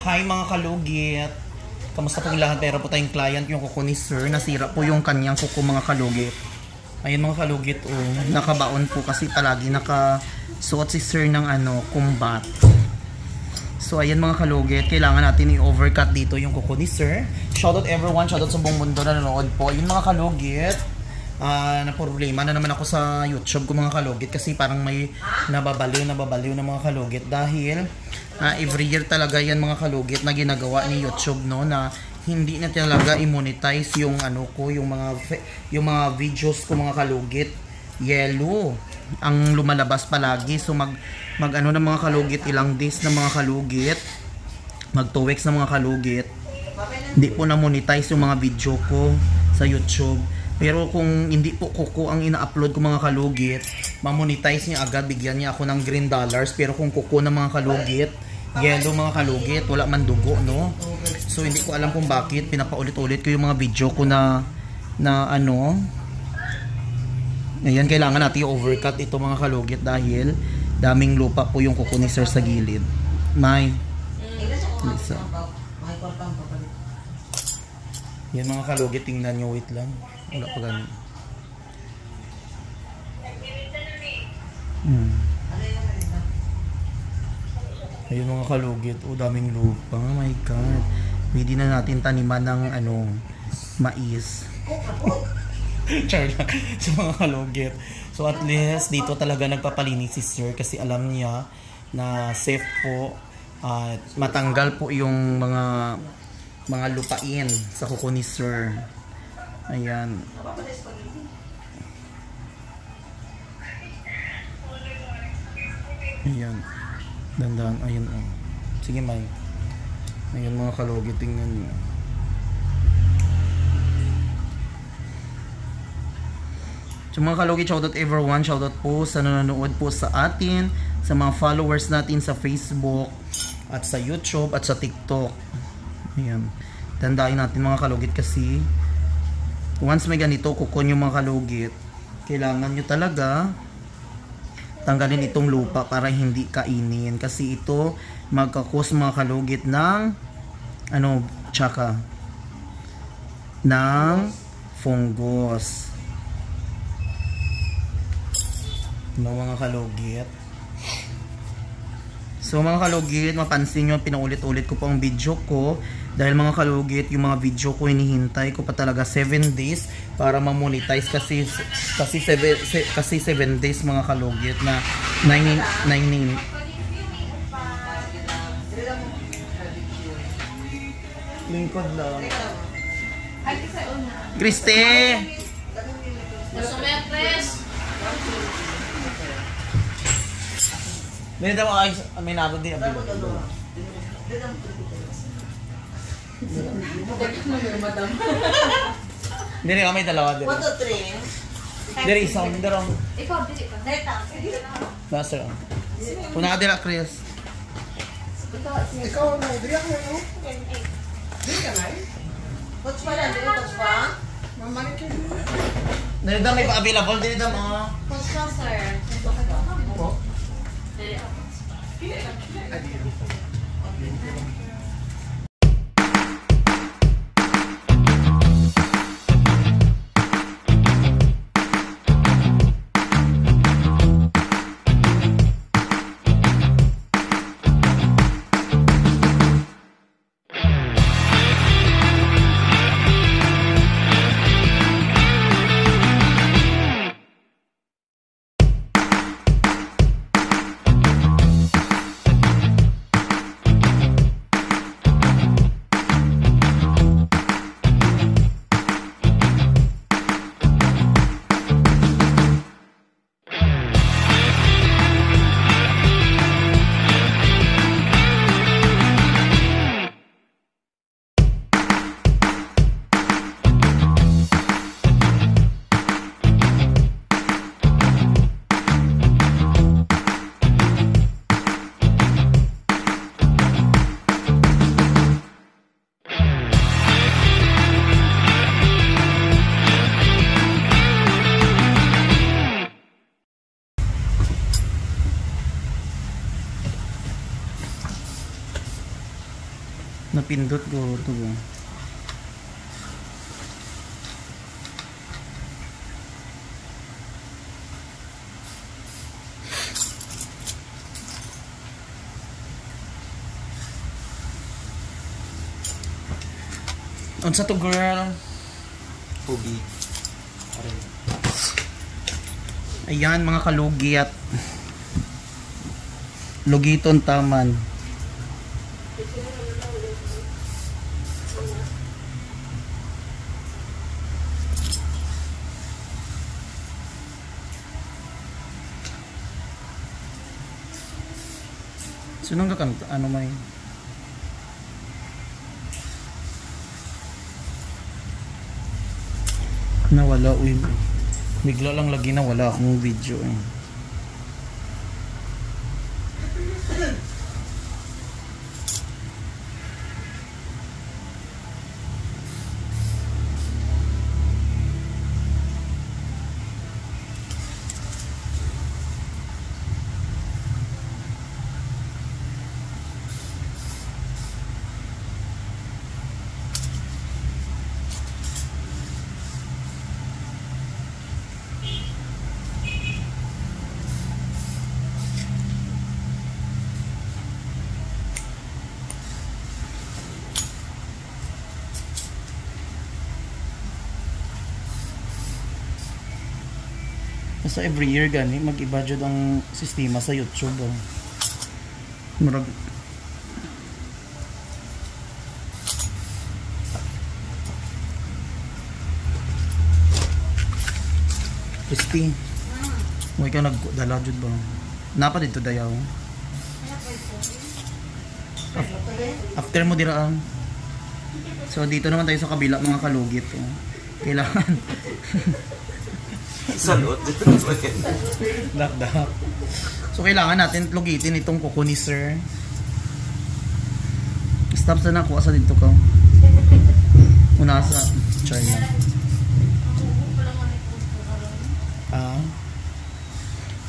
Hi mga kalugit! Kamusta po lahat? Pero po tayong client, yung kuko ni Sir. Nasira po yung kanyang kuko mga kalugit. Ayun mga kalugit, oh. Nakabaon po kasi palagi nakasuot si Sir ng combat. So ayan mga kalugit, kailangan natin i-overcut dito yung kuko ni Sir. Shoutout everyone, shoutout sa buong mundo na nanonood po. Ayun mga kalugit. Na problema na naman ako sa YouTube ko mga kalugit kasi parang may nababaliw na mga kalugit dahil every year talaga yan mga kalugit na ginagawa ni YouTube, no, na hindi na talaga i-monetize yung yung mga videos ko mga kalugit. Yellow ang lumalabas palagi, so mag na mga kalugit, ilang days na mga kalugit, mag 2 weeks na mga kalugit, hindi po na monetize yung mga video ko sa YouTube. Pero kung hindi po kuko ang ina-upload ko mga kalugit, ma-monetize niya agad, bigyan niya ako ng green dollars. Pero kung kuko na mga kalugit, yellow mga kalugit, wala man dugo, no? So hindi ko alam kung bakit pinapaulit-ulit ko yung mga video ko na ayan, kailangan natin i-overcut ito mga kalugit dahil daming lupa po yung kuko ni Sir sa gilid. Lisa. Yan mga kalugit, tingnan nyo, wait lang. Wala pa ganun. Ayun mga kalugit, daming lupa. Oh my god. Pwede na natin taniman ng mais. Char lang. So mga kalugit. So at least dito talaga nagpapalinis si Sir kasi alam niya na safe po at matanggal po yung mga lupain sa kuko ni Sir. Ayan. Ayan. Dandan. Ayan. Sige, May. Ayan mga kalugit. Tingnan nyo. So mga kalugit, shoutout everyone. Shoutout po sa nanonood po sa atin, sa mga followers natin sa Facebook at sa YouTube at sa TikTok. Ayan. Tandaan natin mga kalugit kasi once may ganito kuko nyo mga kalugit, kailangan nyo talaga tanggalin itong lupa para hindi kainin kasi ito magkakos mga kalugit ng tsaka ng fungus mga kalugit. So mga kalugit, mapansin nyo, pinaulit-ulit ko po ang video ko dahil mga kalugit, yung mga video ko hinihintay ko pa talaga 7 days para ma-monetize kasi 7 days mga kalugit na 9 lingkod lang. Kriste! Hindi daw may nabod din. Hindi rin may dalawa din. 1, 2, 3. Dari isang darong. Ikaw dili ka. Nasa. Una ka dira, Chris. Ikaw na diri ako no. Diri ka na. Coach pa lang, coach pa. Mamalik ka. Dili daw may available dili daw mo. Coach pa sir. Dili. Napindot ko to. Unsa to girl? Pugi. Ayan mga kalugit. Lugiton taman. Sunong ka kanta? Ano may? Nawala, uy. Bigla lang lagi nawala akong video eh. Basta every year gani mag-iba jud ang sistema sa YouTube. Oh. Murag Crispy. Mo ka nagdala jud ba? Napa dito dayaw. After mo dira ang. So dito naman tayo sa kabila mga kalugit. Oh. Kailangan Salot. Dakdak. So kailangan natin lugitin itong kuko ni sir. Stop sa nakuha sa dito ka. Una sa China.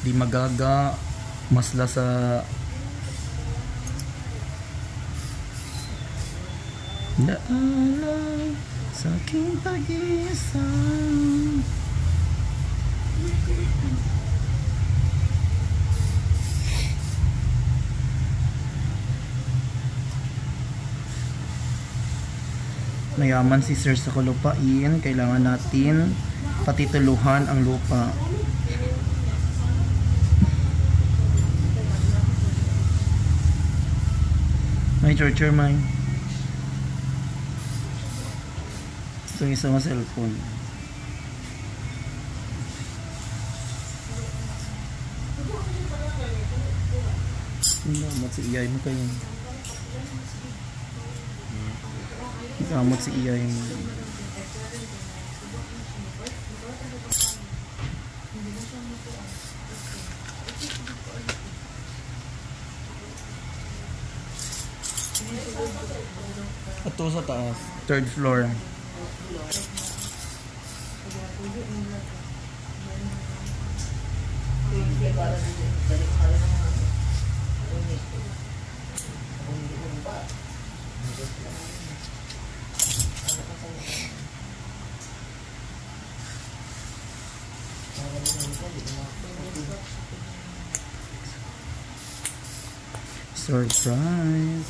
Di magaga masla sa naalala sa aking pag-isa. Mayaman si sir sa kalupain, kailangan natin patituluhan ang lupa. May charger may. Itong isa mo cellphone. Gamot si iyay mo kayo. Gamot si iyay mo. Ito sa taas, third floor. Surprise.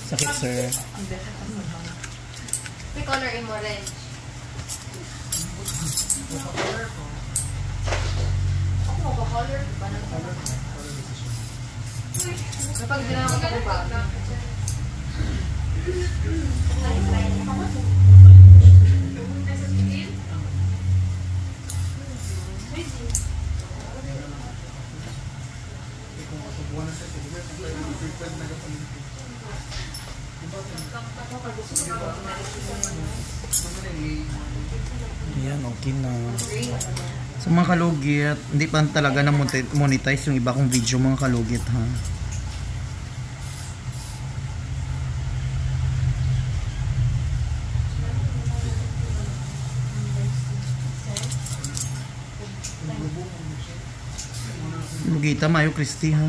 Sakit sir. May color in orange. Ako magpa-color. Iba na color. Kapag din ako ba? Ayan, okay na. So mga kalugit, hindi pa talaga na monetize yung iba kong video mga kalugit ha. Lugita Mayo Christy ha.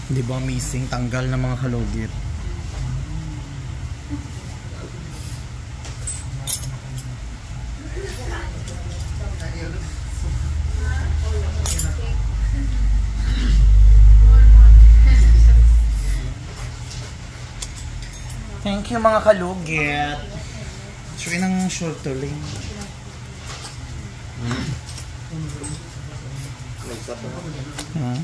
Di ba missing tanggal na mga kalugit? Thank you mga kalugit. Try ng short tuloy. Ha?